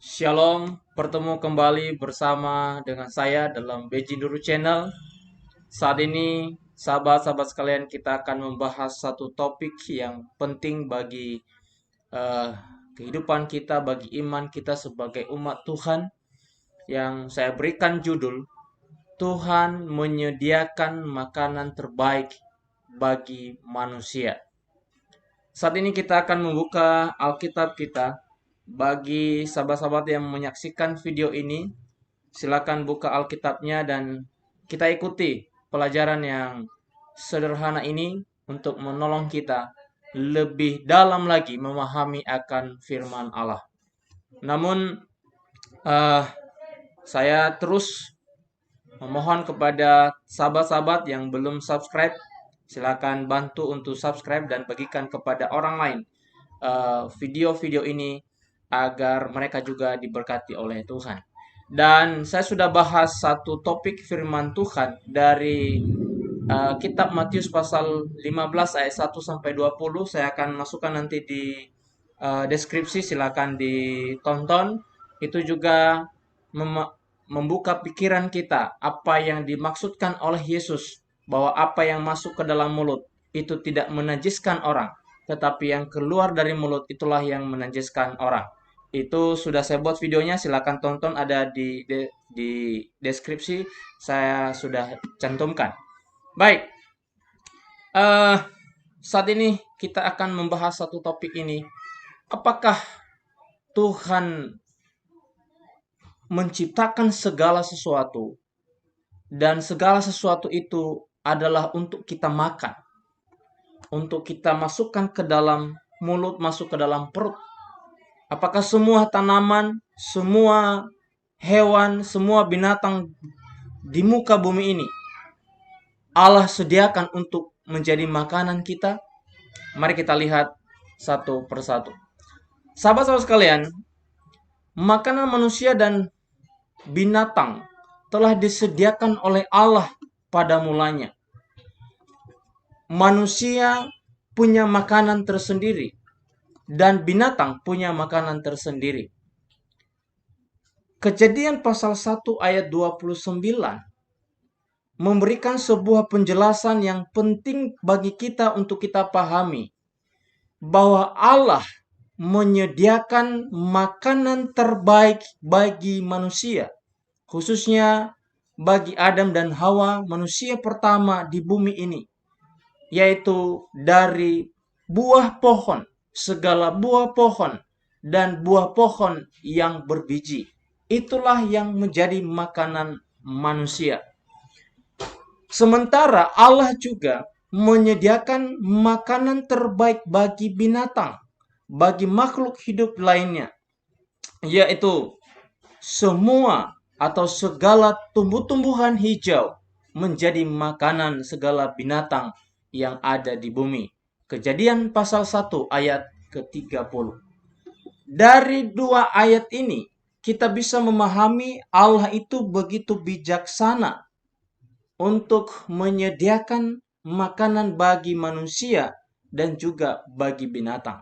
Shalom, bertemu kembali bersama dengan saya dalam Beji Nuru Channel. Saat ini, sahabat-sahabat sekalian, kita akan membahas satu topik yang penting bagi eh, kehidupan kita, bagi iman kita sebagai umat Tuhan, yang saya berikan judul, Tuhan menyediakan makanan terbaik bagi manusia. Saat ini kita akan membuka Alkitab kita. Bagi sahabat-sahabat yang menyaksikan video ini, silakan buka Alkitabnya dan kita ikuti pelajaran yang sederhana ini untuk menolong kita lebih dalam lagi memahami akan firman Allah. Namun, eh, saya terus memohon kepada sahabat-sahabat yang belum subscribe, silakan bantu untuk subscribe dan bagikan kepada orang lain video-video ini agar mereka juga diberkati oleh Tuhan. Dan saya sudah bahas satu topik firman Tuhan dari kitab Matius pasal 15 ayat 1 sampai 20. Saya akan masukkan nanti di deskripsi, silakan ditonton. Itu juga membuka pikiran kita apa yang dimaksudkan oleh Yesus, bahwa apa yang masuk ke dalam mulut itu tidak menajiskan orang, tetapi yang keluar dari mulut itulah yang menajiskan orang. Itu sudah saya buat videonya, silakan tonton, ada di deskripsi, saya sudah cantumkan. Baik, eh saat ini kita akan membahas satu topik ini. Apakah Tuhan menciptakan segala sesuatu dan segala sesuatu itu adalah untuk kita makan, untuk kita masukkan ke dalam mulut, masuk ke dalam perut? Apakah semua tanaman, semua hewan, semua binatang di muka bumi ini Allah sediakan untuk menjadi makanan kita? Mari kita lihat satu persatu. Sahabat-sahabat sekalian, makanan manusia dan binatang telah disediakan oleh Allah pada mulanya. Manusia punya makanan tersendiri dan binatang punya makanan tersendiri. Kejadian pasal 1 ayat 29 memberikan sebuah penjelasan yang penting bagi kita untuk kita pahami, bahwa Allah menyediakan makanan terbaik bagi manusia, khususnya bagi Adam dan Hawa, manusia pertama di bumi ini, yaitu dari buah pohon, segala buah pohon dan buah pohon yang berbiji. Itulah yang menjadi makanan manusia. Sementara Allah juga menyediakan makanan terbaik bagi binatang, bagi makhluk hidup lainnya, yaitu semua atau segala tumbuh-tumbuhan hijau menjadi makanan segala binatang yang ada di bumi. Kejadian pasal 1 ayat ke-30. Dari dua ayat ini, kita bisa memahami Allah itu begitu bijaksana untuk menyediakan makanan bagi manusia dan juga bagi binatang.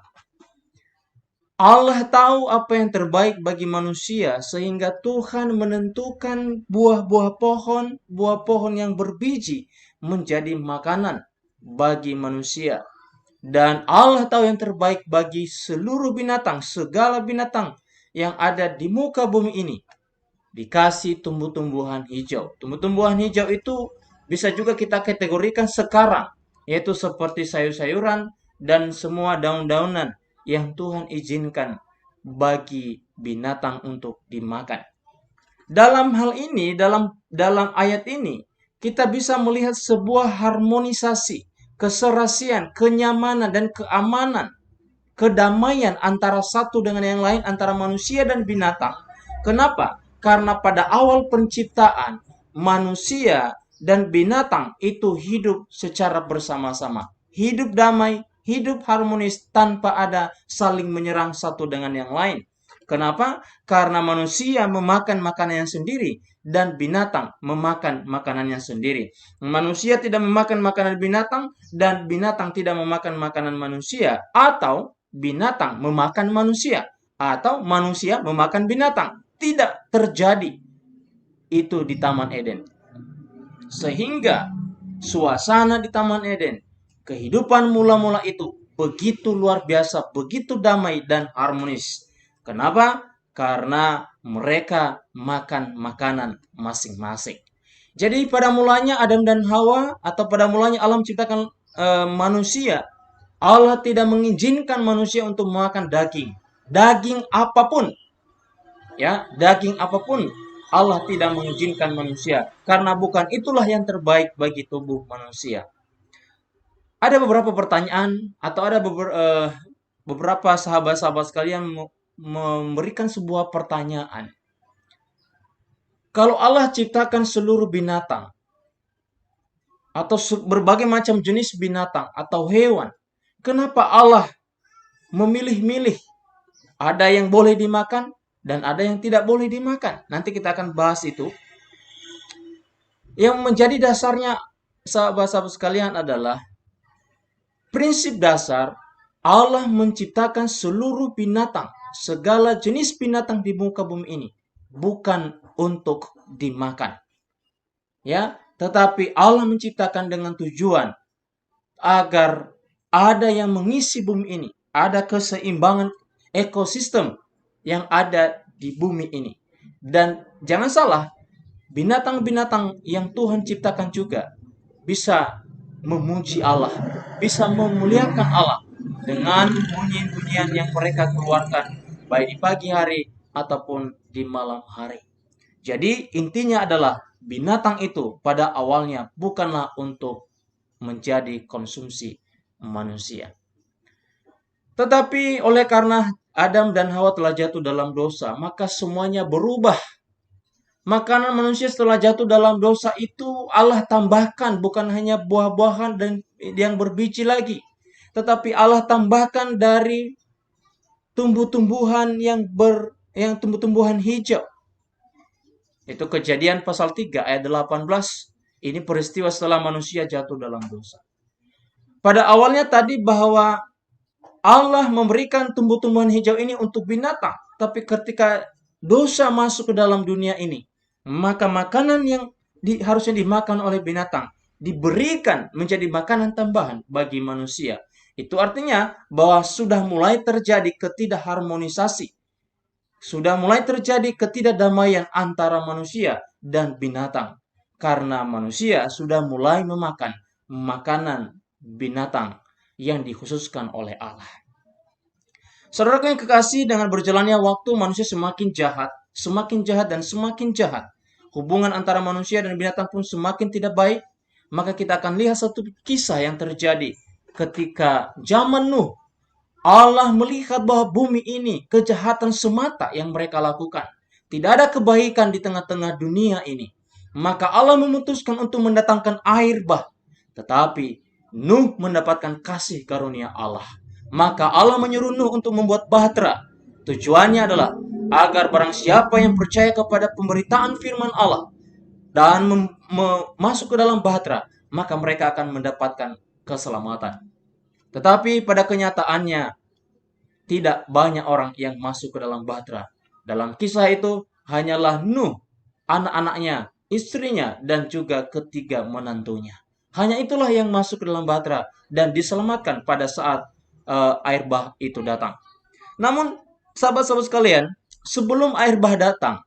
Allah tahu apa yang terbaik bagi manusia, sehingga Tuhan menentukan buah pohon yang berbiji menjadi makanan bagi manusia. Dan Allah tahu yang terbaik bagi seluruh binatang, segala binatang yang ada di muka bumi ini. Dikasih tumbuh-tumbuhan hijau. Tumbuh-tumbuhan hijau itu bisa juga kita kategorikan sekarang, yaitu seperti sayur-sayuran dan semua daun-daunan yang Tuhan izinkan bagi binatang untuk dimakan. Dalam hal ini, dalam ayat ini, kita bisa melihat sebuah harmonisasi, keserasian, kenyamanan, dan keamanan, kedamaian antara satu dengan yang lain, antara manusia dan binatang. Kenapa? Karena pada awal penciptaan, manusia dan binatang itu hidup secara bersama-sama. Hidup damai, hidup harmonis tanpa ada saling menyerang satu dengan yang lain. Kenapa? Karena manusia memakan makanannya sendiri dan binatang memakan makanannya sendiri. Manusia tidak memakan makanan binatang dan binatang tidak memakan makanan manusia, atau binatang memakan manusia, atau manusia memakan binatang. Tidak terjadi itu di Taman Eden. Sehingga suasana di Taman Eden, kehidupan mula-mula itu begitu luar biasa, begitu damai dan harmonis. Kenapa? Karena mereka makan makanan masing-masing. Jadi pada mulanya Adam dan Hawa, atau pada mulanya Allah menciptakan manusia, Allah tidak mengizinkan manusia untuk makan daging. Daging apapun, ya, daging apapun Allah tidak mengizinkan manusia, karena bukan itulah yang terbaik bagi tubuh manusia. Ada beberapa pertanyaan, atau ada beberapa sahabat-sahabat sekalian memberikan sebuah pertanyaan. Kalau Allah ciptakan seluruh binatang, atau berbagai macam jenis binatang atau hewan, kenapa Allah memilih-milih? Ada yang boleh dimakan dan ada yang tidak boleh dimakan. Nanti kita akan bahas itu. Yang menjadi dasarnya, sahabat-sahabat sekalian, adalah prinsip dasar Allah menciptakan seluruh binatang, segala jenis binatang di muka bumi ini, bukan untuk dimakan. Ya, tetapi Allah menciptakan dengan tujuan agar ada yang mengisi bumi ini, ada keseimbangan ekosistem yang ada di bumi ini. Dan jangan salah, binatang-binatang yang Tuhan ciptakan juga bisa memuji Allah, bisa memuliakan Allah dengan bunyi-bunyian yang mereka keluarkan, baik di pagi hari ataupun di malam hari. Jadi intinya adalah binatang itu pada awalnya bukanlah untuk menjadi konsumsi manusia. Tetapi oleh karena Adam dan Hawa telah jatuh dalam dosa, maka semuanya berubah. Makanan manusia setelah jatuh dalam dosa itu Allah tambahkan, bukan hanya buah-buahan dan yang berbiji lagi, tetapi Allah tambahkan dari tumbuh-tumbuhan yang tumbuh-tumbuhan hijau. Itu Kejadian pasal 3 ayat 18. Ini peristiwa setelah manusia jatuh dalam dosa. Pada awalnya tadi bahwa Allah memberikan tumbuh-tumbuhan hijau ini untuk binatang, tapi ketika dosa masuk ke dalam dunia ini, maka makanan yang harusnya dimakan oleh binatang diberikan menjadi makanan tambahan bagi manusia. Itu artinya bahwa sudah mulai terjadi ketidakharmonisasi. Sudah mulai terjadi ketidakdamaian antara manusia dan binatang. Karena manusia sudah mulai memakan makanan binatang yang dikhususkan oleh Allah. Saudaraku yang kekasih, dengan berjalannya waktu manusia semakin jahat dan semakin jahat. Hubungan antara manusia dan binatang pun semakin tidak baik. Maka kita akan lihat satu kisah yang terjadi ketika zaman Nuh. Allah melihat bahwa bumi ini kejahatan semata yang mereka lakukan. Tidak ada kebaikan di tengah-tengah dunia ini. Maka Allah memutuskan untuk mendatangkan air bah. Tetapi Nuh mendapatkan kasih karunia Allah. Maka Allah menyuruh Nuh untuk membuat bahtera. Tujuannya adalah agar barang siapa yang percaya kepada pemberitaan firman Allah dan masuk ke dalam bahtera, maka mereka akan mendapatkan keselamatan. Tetapi pada kenyataannya, tidak banyak orang yang masuk ke dalam bahtera. Dalam kisah itu, hanyalah Nuh, anak-anaknya, istrinya, dan juga ketiga menantunya. Hanya itulah yang masuk ke dalam bahtera dan diselamatkan pada saat air bah itu datang. Namun, sahabat-sahabat sekalian, sebelum air bah datang,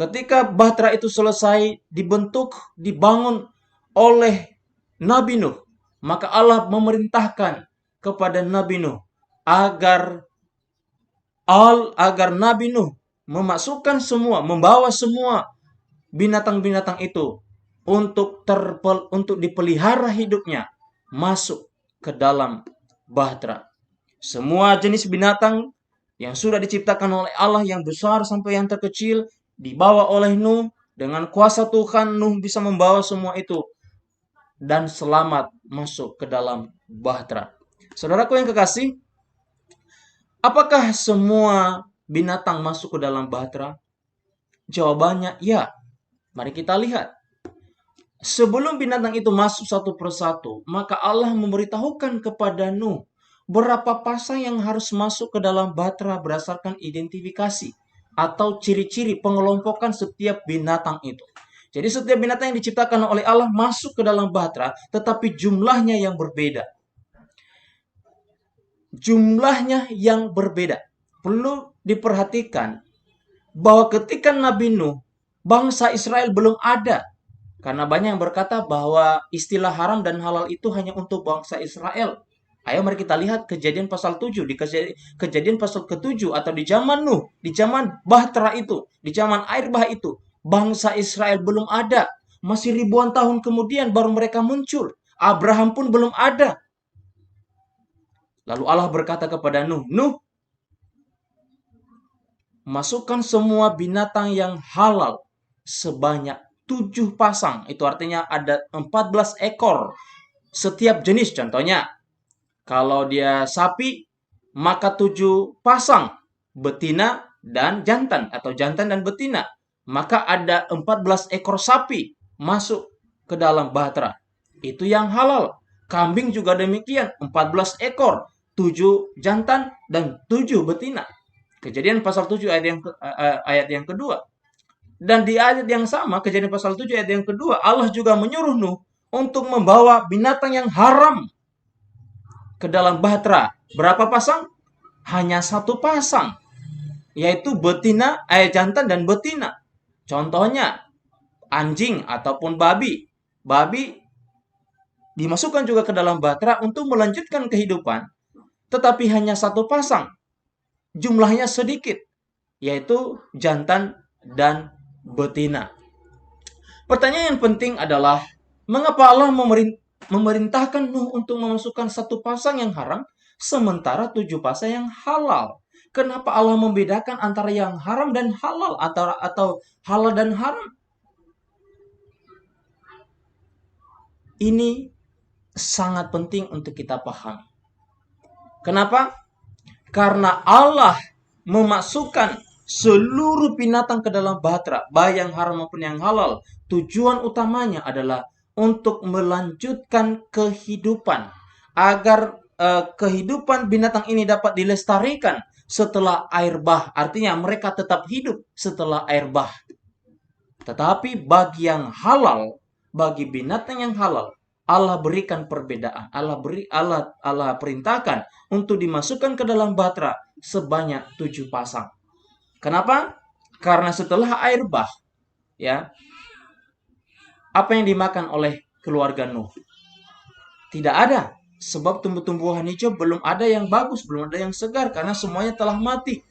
ketika bahtera itu selesai dibentuk, dibangun oleh Nabi Nuh, maka Allah memerintahkan kepada Nabi Nuh agar Nabi Nuh membawa semua binatang-binatang itu untuk dipelihara hidupnya masuk ke dalam bahtera. Semua jenis binatang yang sudah diciptakan oleh Allah, yang besar sampai yang terkecil, dibawa oleh Nuh. Dengan kuasa Tuhan, Nuh bisa membawa semua itu dan selamat masuk ke dalam bahtera. Saudaraku yang kekasih, apakah semua binatang masuk ke dalam bahtera? Jawabannya ya. Mari kita lihat. Sebelum binatang itu masuk satu persatu, maka Allah memberitahukan kepada Nuh berapa pasang yang harus masuk ke dalam Bahtera berdasarkan identifikasi atau ciri-ciri pengelompokan setiap binatang itu. Jadi setiap binatang yang diciptakan oleh Allah masuk ke dalam Bahtera, tetapi jumlahnya yang berbeda. Jumlahnya yang berbeda. Perlu diperhatikan bahwa ketika Nabi Nuh, bangsa Israel belum ada. Karena banyak yang berkata bahwa istilah haram dan halal itu hanya untuk bangsa Israel. Ayo mari kita lihat Kejadian pasal 7. Di Kejadian pasal ke-7 atau di zaman Nuh, di zaman Bahtera itu, di zaman air bah itu, bangsa Israel belum ada. Masih ribuan tahun kemudian baru mereka muncul. Abraham pun belum ada. Lalu Allah berkata kepada Nuh, Nuh, masukkan semua binatang yang halal sebanyak 7 pasang. Itu artinya ada 14 ekor setiap jenis. Contohnya, kalau dia sapi, maka 7 pasang betina dan jantan atau jantan dan betina. Maka ada 14 ekor sapi masuk ke dalam Bahtera. Itu yang halal. Kambing juga demikian, 14 ekor, 7 jantan dan 7 betina. Kejadian pasal 7 ayat yang kedua. Dan di ayat yang sama, Kejadian pasal 7 ayat yang kedua, Allah juga menyuruh Nuh untuk membawa binatang yang haram ke dalam Bahtera. Berapa pasang? Hanya 1 pasang, yaitu betina, jantan dan betina. Contohnya, anjing ataupun babi. Babi dimasukkan juga ke dalam Bahtera untuk melanjutkan kehidupan, tetapi hanya 1 pasang. Jumlahnya sedikit, yaitu jantan dan betina. Pertanyaan yang penting adalah, mengapa Allah memerintahkan Nuh untuk memasukkan 1 pasang yang haram, sementara 7 pasang yang halal? Kenapa Allah membedakan antara yang haram dan halal, atau halal dan haram? Ini sangat penting untuk kita pahami. Kenapa? Karena Allah memasukkan seluruh binatang ke dalam Bahtera, baik yang haram maupun yang halal. Tujuan utamanya adalah untuk melanjutkan kehidupan, agar kehidupan binatang ini dapat dilestarikan setelah air bah. Artinya mereka tetap hidup setelah air bah. Tetapi bagi yang halal, bagi binatang yang halal, Allah berikan perbedaan. Allah perintahkan untuk dimasukkan ke dalam Bahtera sebanyak 7 pasang. Kenapa? Karena setelah air bah, ya, apa yang dimakan oleh keluarga Nuh? Tidak ada, sebab tumbuh-tumbuhan hijau belum ada yang bagus, belum ada yang segar, karena semuanya telah mati.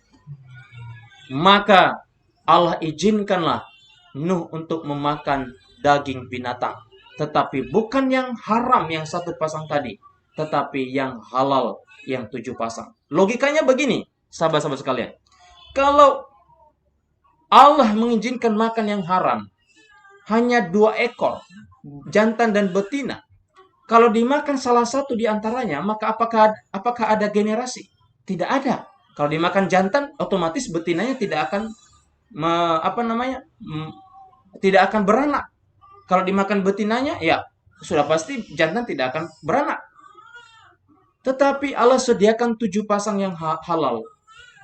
Maka Allah izinkanlah Nuh untuk memakan daging binatang, tetapi bukan yang haram yang 1 pasang tadi, tetapi yang halal yang 7 pasang. Logikanya begini, sahabat-sahabat sekalian. Kalau Allah mengizinkan makan yang haram, hanya 2 ekor, jantan dan betina. Kalau dimakan salah satu di antaranya, maka apakah ada generasi? Tidak ada. Kalau dimakan jantan, otomatis betinanya tidak akan tidak akan beranak. Kalau dimakan betinanya, ya sudah pasti jantan tidak akan beranak. Tetapi Allah sediakan 7 pasang yang halal.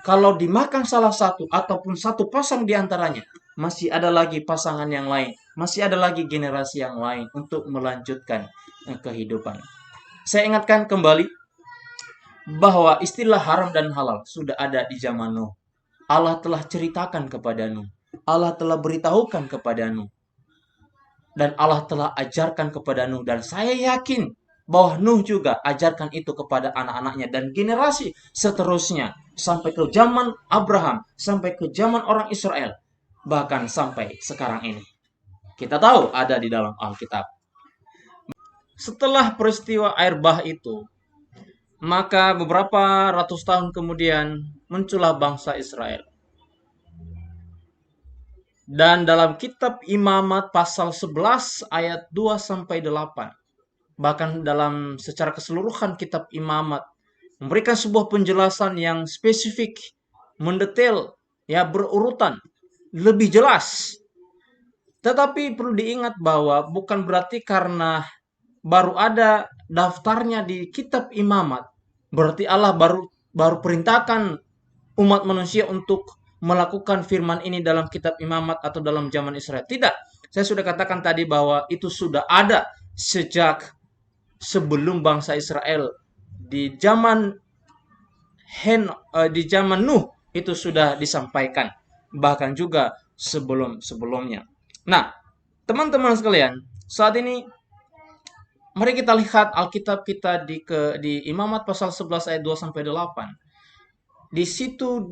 Kalau dimakan salah satu ataupun 1 pasang di antaranya, masih ada lagi pasangan yang lain, masih ada lagi generasi yang lain untuk melanjutkan kehidupan. Saya ingatkan kembali bahwa istilah haram dan halal sudah ada di zaman Nuh. Allah telah ceritakan kepada Nuh. Allah telah beritahukan kepada Nuh. Dan Allah telah ajarkan kepada Nuh. Dan saya yakin bahwa Nuh juga ajarkan itu kepada anak-anaknya dan generasi seterusnya. Sampai ke zaman Abraham, sampai ke zaman orang Israel. Bahkan sampai sekarang ini. Kita tahu ada di dalam Alkitab. Setelah peristiwa air bah itu, maka beberapa ratus tahun kemudian muncullah bangsa Israel. Dan dalam kitab Imamat pasal 11 ayat 2-8, bahkan dalam secara keseluruhan kitab Imamat memberikan sebuah penjelasan yang spesifik, mendetail, ya, berurutan, lebih jelas. Tetapi perlu diingat bahwa bukan berarti karena baru ada daftarnya di kitab Imamat, Berarti Allah baru perintahkan umat manusia untuk melakukan firman ini dalam kitab Imamat atau dalam zaman Israel. Tidak. Saya sudah katakan tadi bahwa itu sudah ada sejak sebelum bangsa Israel di zaman di zaman Nuh itu sudah disampaikan, bahkan juga sebelum-sebelumnya. Nah, teman-teman sekalian, saat ini mari kita lihat Alkitab kita di Imamat pasal 11 ayat 2 sampai 8. Di situ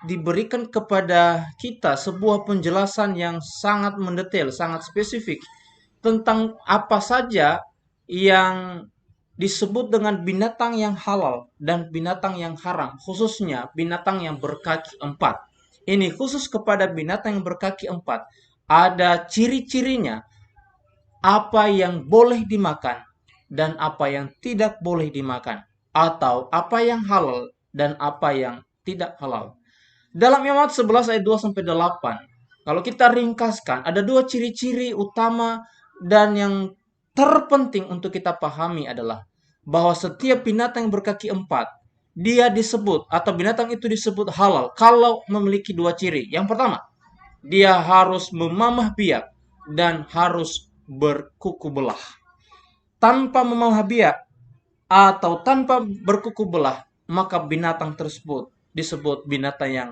diberikan kepada kita sebuah penjelasan yang sangat mendetail, sangat spesifik tentang apa saja yang disebut dengan binatang yang halal dan binatang yang haram, khususnya binatang yang berkaki empat. Ini khusus kepada binatang yang berkaki empat. Ada ciri-cirinya, apa yang boleh dimakan dan apa yang tidak boleh dimakan, atau apa yang halal dan apa yang tidak halal. Dalam Imamat 11 ayat 2 sampai 8, kalau kita ringkaskan, ada dua ciri-ciri utama dan yang terpenting untuk kita pahami adalah bahwa setiap binatang yang berkaki empat, dia disebut atau binatang itu disebut halal kalau memiliki dua ciri. Yang pertama, dia harus memamah biak dan harus berkuku belah. Tanpa memamah biak atau tanpa berkuku belah, maka binatang tersebut disebut binatang yang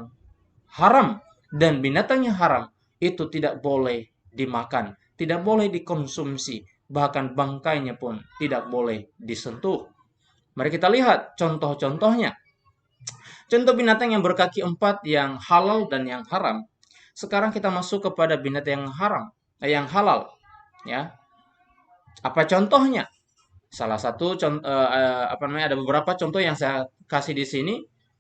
haram, dan binatang yang haram itu tidak boleh dimakan, tidak boleh dikonsumsi, bahkan bangkainya pun tidak boleh disentuh. Mari kita lihat contoh-contohnya. Contoh binatang yang berkaki empat yang halal dan yang haram. Sekarang kita masuk kepada binatang yang haram, yang halal, ya. Apa contohnya? Salah satu ada beberapa contoh yang saya kasih di sini,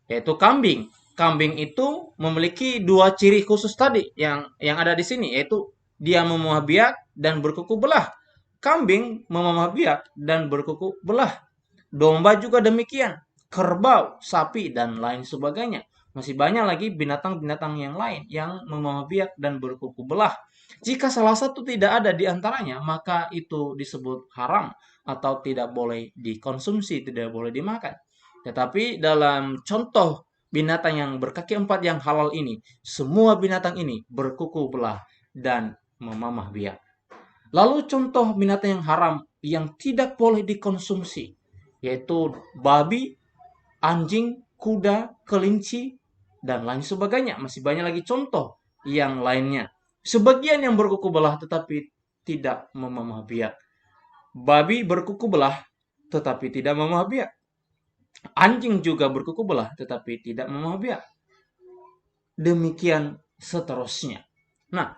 yaitu kambing. Kambing itu memiliki dua ciri khusus tadi yang ada di sini, yaitu dia memamah biak dan berkuku belah. Kambing memamah biak dan berkuku belah. Domba juga demikian. Kerbau, sapi, dan lain sebagainya. Masih banyak lagi binatang-binatang yang lain yang memamah biak dan berkuku belah. Jika salah satu tidak ada di antaranya, maka itu disebut haram atau tidak boleh dikonsumsi, tidak boleh dimakan. Tetapi dalam contoh binatang yang berkaki empat yang halal ini, semua binatang ini berkuku belah dan memamah biak. Lalu contoh binatang yang haram yang tidak boleh dikonsumsi, yaitu babi, anjing, kuda, kelinci, dan lain sebagainya. Masih banyak lagi contoh yang lainnya. Sebagian yang berkuku belah tetapi tidak memamah biak. Babi berkuku belah tetapi tidak memamah biak. Anjing juga berkuku belah tetapi tidak memamah biak. Demikian seterusnya. Nah,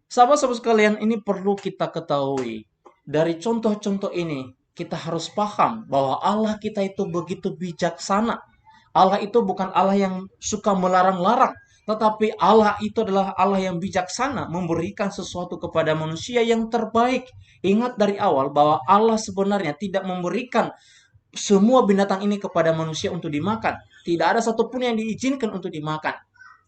sahabat-sahabat sekalian, ini perlu kita ketahui. Dari contoh-contoh ini, kita harus paham bahwa Allah kita itu begitu bijaksana. Allah itu bukan Allah yang suka melarang-larang, tetapi Allah itu adalah Allah yang bijaksana, memberikan sesuatu kepada manusia yang terbaik. Ingat dari awal bahwa Allah sebenarnya tidak memberikan semua binatang ini kepada manusia untuk dimakan. Tidak ada satupun yang diizinkan untuk dimakan.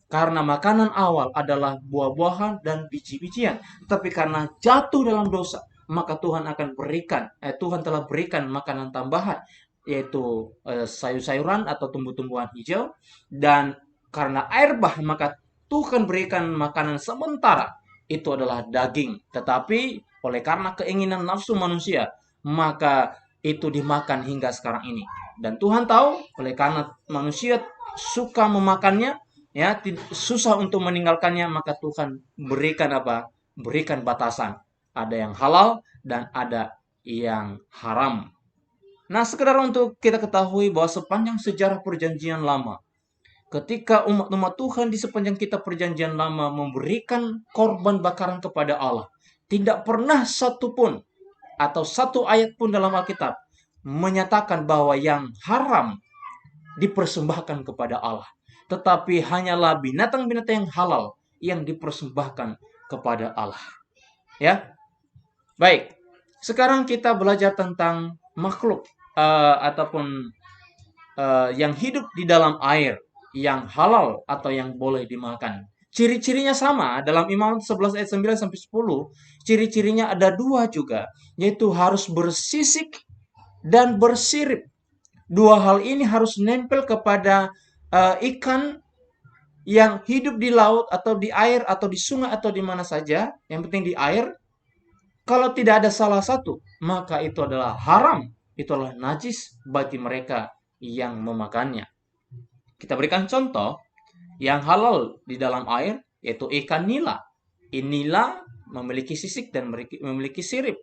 Karena makanan awal adalah buah-buahan dan biji-bijian. Tapi karena jatuh dalam dosa, maka Tuhan telah berikan makanan tambahan, yaitu sayur-sayuran atau tumbuh-tumbuhan hijau. Dan karena air bah, maka Tuhan berikan makanan sementara, itu adalah daging. Tetapi oleh karena keinginan nafsu manusia, maka itu dimakan hingga sekarang ini. Dan Tuhan tahu, oleh karena manusia suka memakannya, ya, susah untuk meninggalkannya, maka Tuhan berikan apa? Berikan batasan. Ada yang halal dan ada yang haram. Nah, sekedar untuk kita ketahui bahwa sepanjang sejarah perjanjian lama, ketika umat-umat Tuhan di sepanjang kitab perjanjian lama memberikan korban bakaran kepada Allah, tidak pernah satupun atau satu ayat pun dalam Alkitab menyatakan bahwa yang haram dipersembahkan kepada Allah. Tetapi hanyalah binatang-binatang yang halal yang dipersembahkan kepada Allah. Ya, baik. Sekarang kita belajar tentang makhluk ataupun yang hidup di dalam air, yang halal atau yang boleh dimakan. Ciri-cirinya sama dalam Imamat 11 ayat 9 sampai 10. Ciri-cirinya ada dua juga, yaitu harus bersisik dan bersirip. Dua hal ini harus nempel kepada ikan yang hidup di laut atau di air atau di sungai atau di mana saja, yang penting di air. Kalau tidak ada salah satu, maka itu adalah haram, itu adalah najis bagi mereka yang memakannya. Kita berikan contoh yang halal di dalam air, yaitu ikan nila. Nila memiliki sisik dan memiliki sirip.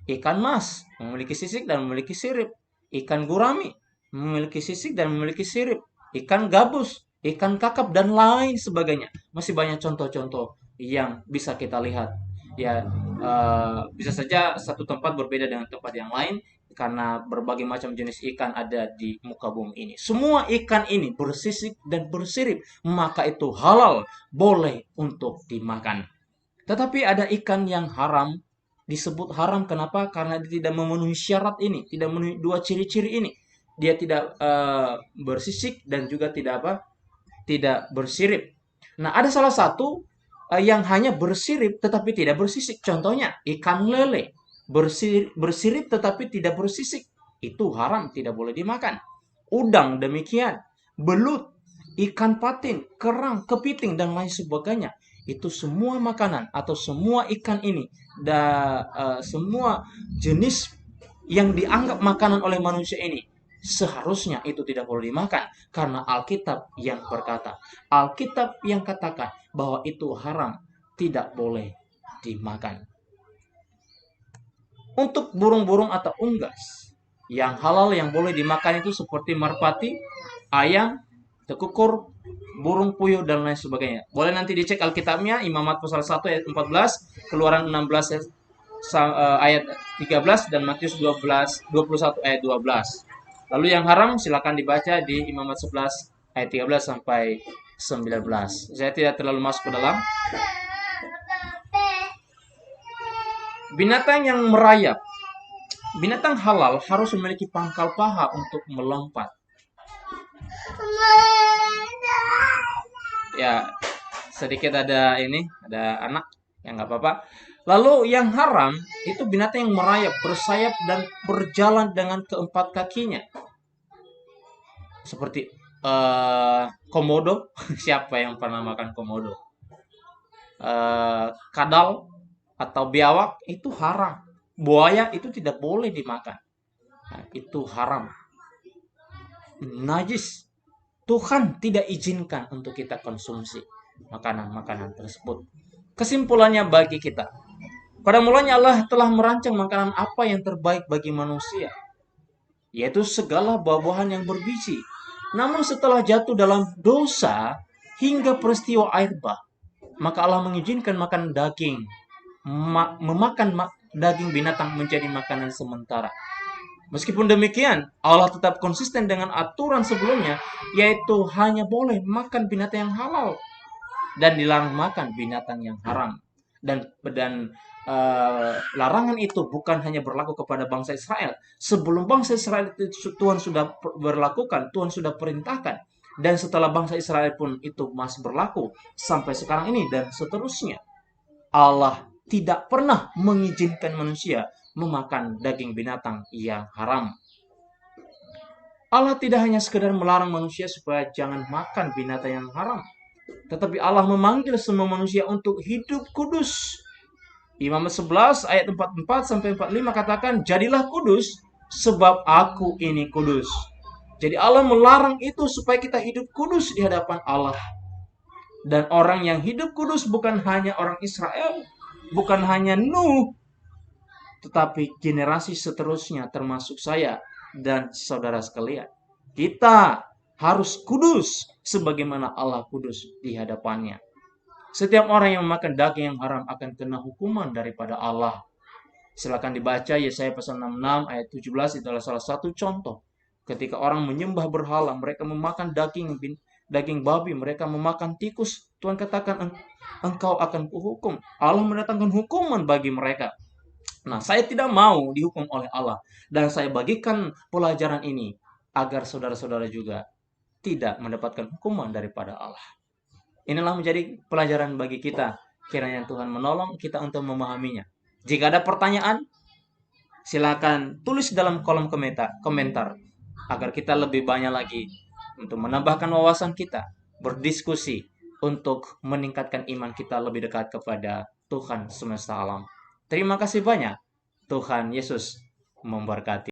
Ikan mas memiliki sisik dan memiliki sirip. Ikan gurami memiliki sisik dan memiliki sirip. Ikan gabus, ikan kakap, dan lain sebagainya. Masih banyak contoh-contoh yang bisa kita lihat. Ya, bisa saja satu tempat berbeda dengan tempat yang lain karena berbagai macam jenis ikan ada di muka bumi ini. Semua ikan ini bersisik dan bersirip, maka itu halal, boleh untuk dimakan. Tetapi ada ikan yang haram, disebut haram kenapa? Karena dia tidak memenuhi syarat ini, tidak memenuhi dua ciri-ciri ini. Dia tidak bersisik dan juga tidak apa? Tidak bersirip. Nah, ada salah satu yang hanya bersirip tetapi tidak bersisik. Contohnya ikan lele, bersirip tetapi tidak bersisik. Itu haram, tidak boleh dimakan. Udang demikian, belut, ikan patin, kerang, kepiting, dan lain sebagainya. Itu semua makanan atau semua ikan ini, semua jenis yang dianggap makanan oleh manusia ini, seharusnya itu tidak boleh dimakan. Karena Alkitab yang berkata, Alkitab yang katakan bahwa itu haram, tidak boleh dimakan. Untuk burung-burung atau unggas, yang halal yang boleh dimakan itu seperti merpati, ayam, tekukur, burung puyuh, dan lain sebagainya. Boleh nanti dicek Alkitabnya, Imamat pasal 1 ayat 14, Keluaran 16 ayat 13, dan Matius 21 ayat 12. Lalu yang haram silakan dibaca di Imamat 11 ayat 13 sampai 19. Saya tidak terlalu masuk ke dalam. Binatang yang merayap. Binatang halal harus memiliki pangkal paha untuk melompat. Ya, sedikit ada anak, yang nggak apa-apa. Lalu yang haram itu binatang yang merayap, bersayap, dan berjalan dengan keempat kakinya. Seperti komodo. Siapa yang pernah makan komodo? Kadal atau biawak itu haram. Buaya itu tidak boleh dimakan. Nah, itu haram. Najis. Tuhan tidak izinkan untuk kita konsumsi makanan-makanan tersebut. Kesimpulannya bagi kita, pada mulanya Allah telah merancang makanan apa yang terbaik bagi manusia, yaitu segala buah-buahan yang berbiji. Namun setelah jatuh dalam dosa hingga peristiwa air bah, maka Allah mengizinkan makan daging, memakan daging binatang menjadi makanan sementara. Meskipun demikian, Allah tetap konsisten dengan aturan sebelumnya, yaitu hanya boleh makan binatang yang halal dan dilarang makan binatang yang haram. Dan larangan itu bukan hanya berlaku kepada bangsa Israel. Sebelum bangsa Israel itu Tuhan sudah berlakukan, Tuhan sudah perintahkan. Dan setelah bangsa Israel pun itu masih berlaku sampai sekarang ini dan seterusnya. Allah tidak pernah mengizinkan manusia memakan daging binatang yang haram. Allah tidak hanya sekedar melarang manusia supaya jangan makan binatang yang haram, tetapi Allah memanggil semua manusia untuk hidup kudus. Imamat 11 ayat 44 sampai 45 katakan, jadilah kudus sebab aku ini kudus. Jadi Allah melarang itu supaya kita hidup kudus di hadapan Allah. Dan orang yang hidup kudus bukan hanya orang Israel, bukan hanya Nuh, tetapi generasi seterusnya termasuk saya dan saudara sekalian. Kita harus kudus sebagaimana Allah kudus di hadapannya. Setiap orang yang memakan daging yang haram akan kena hukuman daripada Allah. Silakan dibaca Yesaya pasal 66 ayat 17, itu adalah salah satu contoh. Ketika orang menyembah berhala, mereka memakan daging babi, mereka memakan tikus, Tuhan katakan engkau akan kuhukum. Allah mendatangkan hukuman bagi mereka. Nah, saya tidak mau dihukum oleh Allah. Dan saya bagikan pelajaran ini agar saudara-saudara juga tidak mendapatkan hukuman daripada Allah. Inilah menjadi pelajaran bagi kita. Kiranya Tuhan menolong kita untuk memahaminya. Jika ada pertanyaan, silakan tulis dalam kolom komentar. agar kita lebih banyak lagi untuk menambahkan wawasan kita, berdiskusi untuk meningkatkan iman kita lebih dekat kepada Tuhan semesta alam. Terima kasih banyak. Tuhan Yesus memberkati.